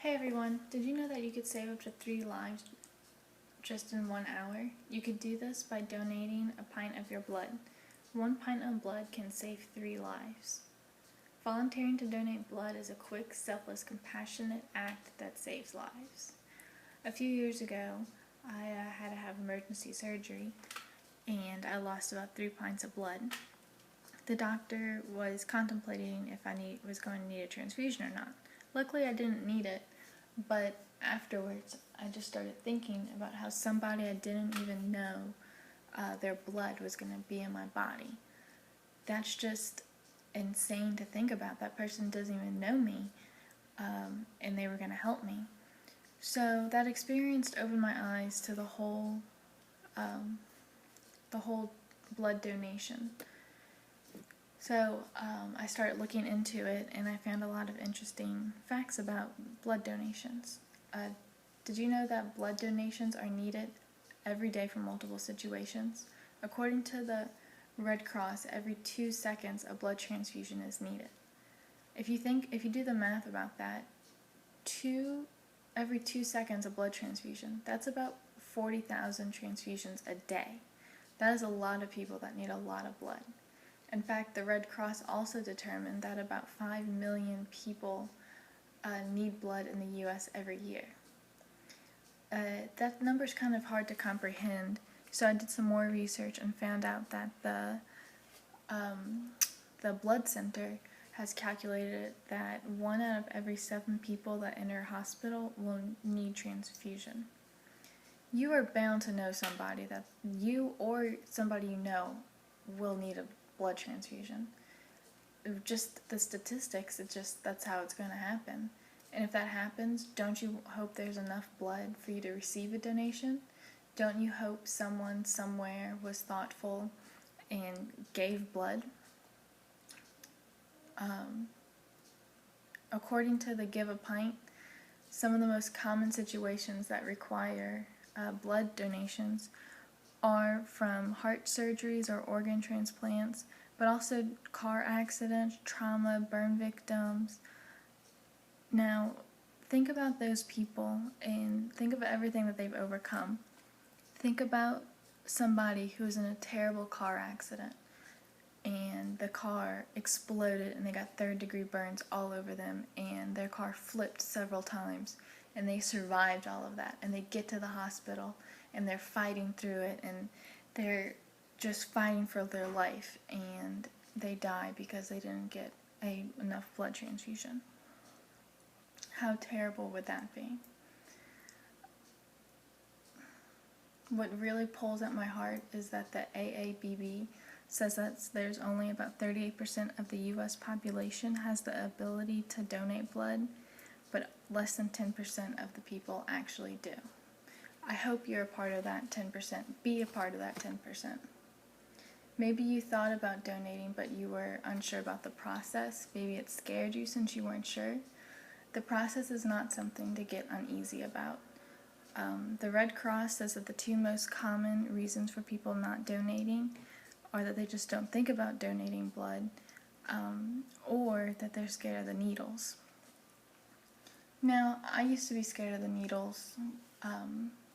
Hey everyone, did you know that you could save up to 3 lives just in 1 hour? You could do this by donating a pint of your blood. 1 pint of blood can save 3 lives. Volunteering to donate blood is a quick, selfless, compassionate act that saves lives. A few years ago, I had to have emergency surgery and I lost about 3 pints of blood. The doctor was contemplating if I was going to need a transfusion or not. Luckily, I didn't need it, but afterwards, I just started thinking about how somebody I didn't even know their blood was going to be in my body. That's just insane to think about. That person doesn't even know me, and they were going to help me. So that experience opened my eyes to the whole blood donation. So I started looking into it, and I found a lot of interesting facts about blood donations. Did you know that blood donations are needed every day for multiple situations? According to the Red Cross, every 2 seconds a blood transfusion is needed. If you do the math about that, every 2 seconds a blood transfusion, that's about 40,000 transfusions a day. That is a lot of people that need a lot of blood. In fact, the Red Cross also determined that about 5 million people need blood in the U.S. every year. That number's kind of hard to comprehend, so I did some more research and found out that the Blood Center has calculated that 1 out of every 7 people that enter a hospital will need transfusion. You are bound to know somebody that you or somebody you know will need a blood transfusion. Just the statistics, that's how it's going to happen. And if that happens, don't you hope there's enough blood for you to receive a donation? Don't you hope someone somewhere was thoughtful and gave blood? According to the Give a Pint, some of the most common situations that require blood donations are from heart surgeries or organ transplants, but also car accidents, trauma, burn victims. Now, think about those people and think of everything that they've overcome. Think about somebody who's in a terrible car accident and the car exploded and they got third-degree burns all over them and their car flipped several times and they survived all of that, and they get to the hospital and they're fighting through it and they're just fighting for their life and they die because they didn't get enough blood transfusion. How terrible would that be? What really pulls at my heart is that the AABB says that there's only about 38% of the U.S. population has the ability to donate blood, but less than 10% of the people actually do. I hope you're a part of that 10%. Be a part of that 10%. Maybe you thought about donating, but you were unsure about the process. Maybe it scared you since you weren't sure. The process is not something to get uneasy about. The Red Cross says that the 2 most common reasons for people not donating are that they just don't think about donating blood, or that they're scared of the needles. Now, I used to be scared of the needles,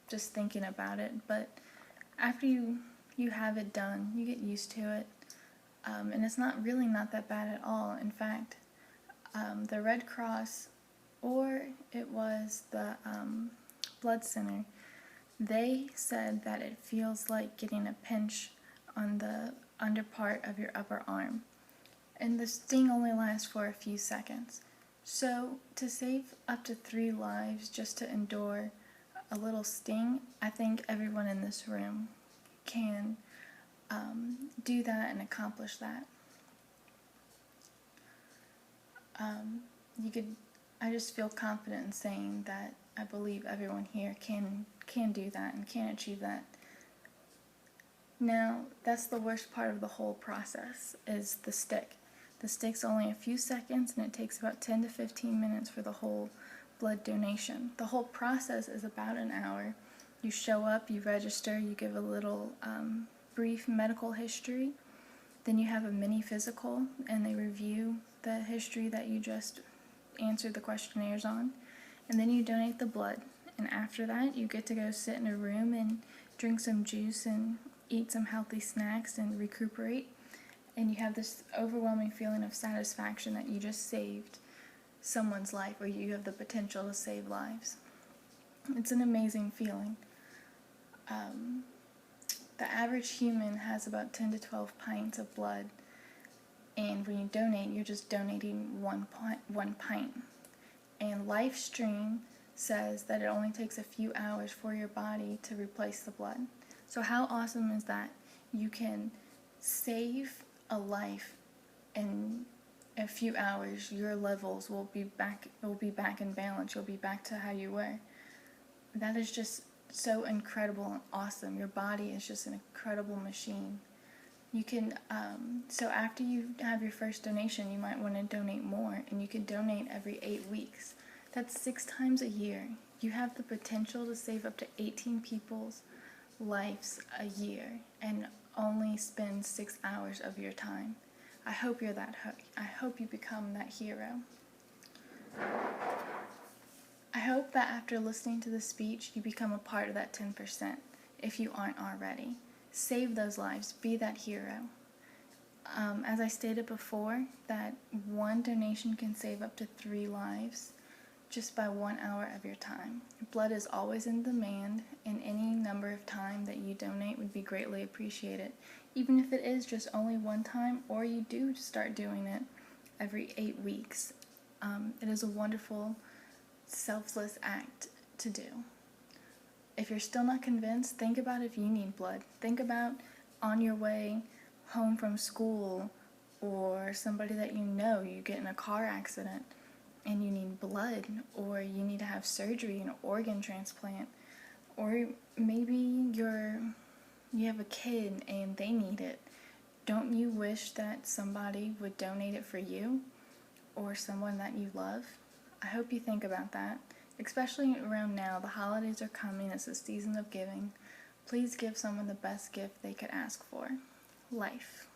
just thinking about it, but after you have it done, you get used to it, and it's not that bad at all. In fact, the Red Cross, or it was the Blood Center, they said that it feels like getting a pinch on the under part of your upper arm, and the sting only lasts for a few seconds. So to save up to 3 lives just to endure a little sting, I think everyone in this room can do that and accomplish that. I just feel confident in saying that I believe everyone here can do that and can achieve that. Now, that's the worst part of the whole process, is the stick. The stick's only a few seconds and it takes about 10 to 15 minutes for the whole blood donation. The whole process is about an hour. You show up, you register, you give a little brief medical history, then you have a mini physical and they review the history that you just answered the questionnaires on, and then you donate the blood. And after that, you get to go sit in a room and drink some juice and eat some healthy snacks and recuperate. And you have this overwhelming feeling of satisfaction that you just saved someone's life, or you have the potential to save lives. It's an amazing feeling. The average human has about 10 to 12 pints of blood, and when you donate, you're just donating one pint. And LifeStream says that it only takes a few hours for your body to replace the blood. So how awesome is that? You can save a life in a few hours. Your levels will be back in balance. You'll be back to how you were. That is just so incredible and awesome. Your body is just an incredible machine. You can, so after you have your first donation, you might want to donate more, and you can donate every 8 weeks. That's 6 times a year. You have the potential to save up to 18 people's lives a year and only spend 6 hours of your time. I hope you're I hope you become that hero. I hope that after listening to this speech, you become a part of that 10%, if you aren't already. Save those lives. Be that hero. As I stated before, that one donation can save up to 3 lives just by 1 hour of your time. Blood is always in demand, and any number of time that you donate would be greatly appreciated. Even if it is just only one time, or you do start doing it every 8 weeks. It is a wonderful, selfless act to do. If you're still not convinced, think about if you need blood. Think about on your way home from school, or somebody that you get in a car accident and you need blood, or you need to have surgery, an organ transplant, or maybe you have a kid and they need it. Don't you wish that somebody would donate it for you, or someone that you love? I hope you think about that. Especially around now, the holidays are coming, it's a season of giving. Please give someone the best gift they could ask for: life.